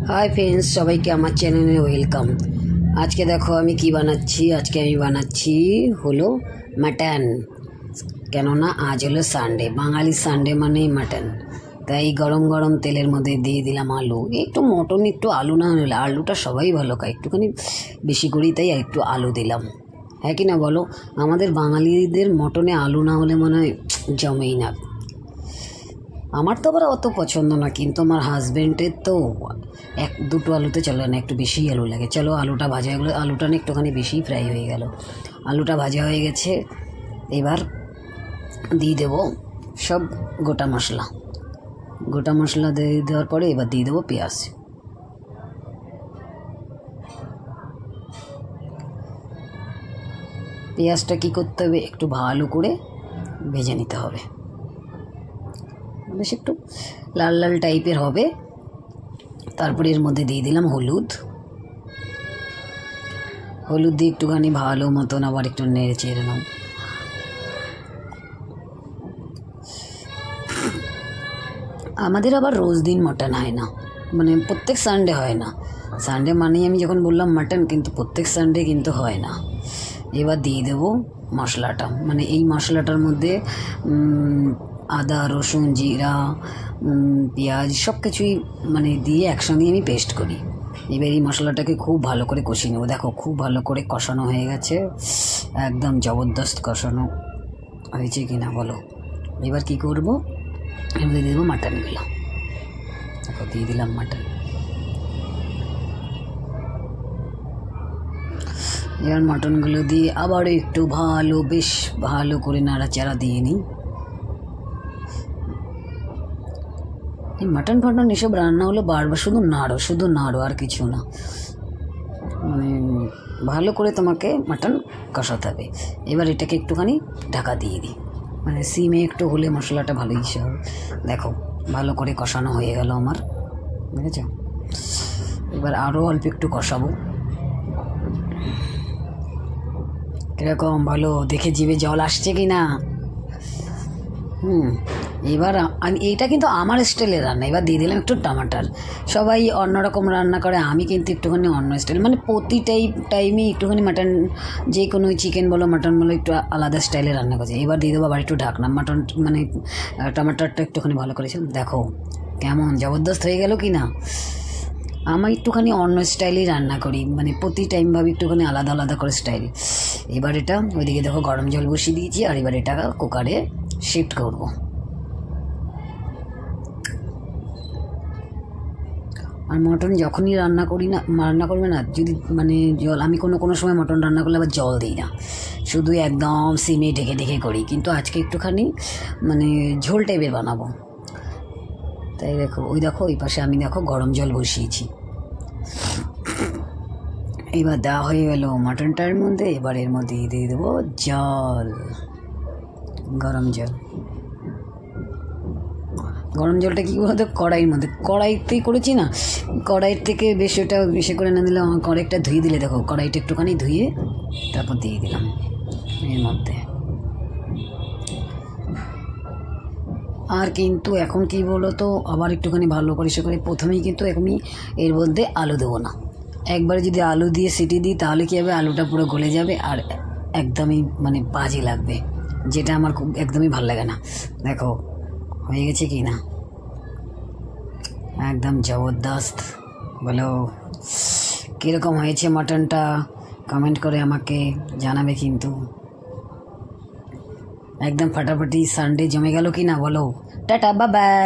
Hi friends সবাইকে আমার চ্যানেলে ওয়েলকাম। আজকে দেখো আমি কি বানাচ্ছি। আজকে আমি বানাচ্ছি হলো মাটন। কেননা আজ হলো সানডে, বাঙালি সানডে মানে মাটন। তাই গরম গরম তেলের মধ্যে দিয়ে দিলাম আলু, একটু মটন একটু আলু না হলে, আলুটা সবাই ভালো খায়, একটুখানি বেশি করেই, তাই একটু আলু দিলাম। হ্যাঁ কি না বলো? আমাদের বাঙালিদের মটনে আলু না হলে মনে হয় জমেই না। আমার তো আবার অত পছন্দ না, কিন্তু আমার হাজব্যান্ডের তো এক দুটো আলুতে চলে না, একটু বেশি আলু লাগে। চলো আলুটা ভাজা হয়ে গেলো, আলুটা না একটুখানি বেশি ফ্রাই হয়ে গেল, আলুটা ভাজা হয়ে গেছে। এবার দিয়ে দেবো সব গোটা মশলা। গোটা মশলা দিয়ে দেওয়ার পরে এবার দিয়ে দেবো পেঁয়াজ। পেঁয়াজটা কী করতে হবে, একটু ভালো করে ভেজে নিতে হবে, বেশ একটু লাল লাল টাইপের হবে। তারপরে এর মধ্যে দিয়ে দিলাম হলুদ। হলুদ দিয়ে একটুখানি ভালো মতন আবার একটু নেড়ে চেড়ে নাও। আমাদের আবার রোজ দিন মাটন হয় না, মানে প্রত্যেক সানডে হয় না। সানডে মানেই আমি যখন বললাম মাটন, কিন্তু প্রত্যেক সানডে কিন্তু হয় না। এবার দিয়ে দেবো মশলাটা, মানে এই মশলাটার মধ্যে আদা রসুন জিরা পেঁয়াজ সব কিছুই মানে দিয়ে একসঙ্গে আমি পেস্ট করি। এবার এই মশলাটাকে খুব ভালো করে কষিয়ে নেবো। দেখো খুব ভালো করে কষানো হয়ে গেছে, একদম জবরদস্ত কষানো হয়েছে কিনা বলো। এবার কি করব, এবার দিয়ে দেবো মাটনগুলো। দেখো দিয়ে দিলাম মাটন। এবার মাটনগুলো দিয়ে আবারও একটু বেশ ভালো করে নাড়াচাড়া দিয়ে নিই। এই মাটন ফাটন এসব রান্না হলো বারবার শুধু নাড়ো আর কিছু না, মানে ভালো করে তোমাকে মাটন কষাতে হবে। এবার এটাকে একটুখানি ঢাকা দিয়ে দিই, মানে সিমে একটু হলে মশলাটা ভালো ইসে হবে। দেখো ভালো করে কষানো হয়ে গেল আমার, বুঝেছ? এবার আরও অল্প একটু কষাবো। কীরকম ভালো দেখে জিভে জল আসছে কি না? এবার আমি এইটা কিন্তু আমার স্টাইলের রান্না। এবার দিয়ে দিলাম একটু টমাটার। সবাই অন্যরকম রান্না করে, আমি কিন্তু একটুখানি অন্য স্টাইল, মানে প্রতি টাইমে একটুখানি মাটন, যে কোনো চিকেন বলো মাটন বলো একটু আলাদা স্টাইলে রান্না করছে। এবার দিয়ে দেবো আবার একটু ঢাকনা, মাটন মানে টমাটারটা একটুখানি ভালো করেছিলাম। দেখো কেমন জবরদস্ত হয়ে গেল কি না? আমি একটুখানি অন্য স্টাইলেই রান্না করি, মানে প্রতি টাইম ভাবে একটুখানি আলাদা আলাদা করে স্টাইল। এবার এটা ওইদিকে দেখো গরম জল বসিয়ে দিয়েছি, আর এবার এটা কুকারে শিফট করব। আর মটন যখনই রান্না করবে না, যদি মানে জল, আমি কোনো সময় মটন রান্না করলে আবার জল দিই না, শুধু একদম সিমে ঢেকে ঢেকে করি। কিন্তু আজকে একটুখানি মানে ঝোল টাইপের বানাবো, তাই দেখো ওই পাশে আমি দেখো গরম জল বসিয়েছি। এবার দেওয়া হয়ে গেল মাটনটার মধ্যে। এবার এর মধ্যে দিয়ে দেবো জল, গরম জল। গরম জলটা কী বলতো, কড়াইতেই করেছি না, কড়াইয়ের থেকে বেশি করে না দিলে আমার কড়াইটা ধুয়ে দিলে, দেখো কড়াইটা একটুখানি ধুয়ে তারপর দিয়ে দিলাম এর মধ্যে। আর কিন্তু এখন কি বলো তো, আবার একটুখানি ভালো করে প্রথমেই কিন্তু আমি এর মধ্যে আলু দেবো না। একবারে যদি আলু দিয়ে সিটি দিই তাহলে কী হবে, আলুটা পুরো গলে যাবে আর একদমই মানে বাজে লাগবে, যেটা আমার খুব একদমই ভালো লাগে না। দেখো হয়ে গেছে কি না, একদম জবরদস্ত। বলো কীরকম হয়েছে মাটনটা, কমেন্ট করে আমাকে জানাবে কিন্তু। একদম ফাটাফাটি সানডে জমে গেল কি না বলো। Tata bye bye.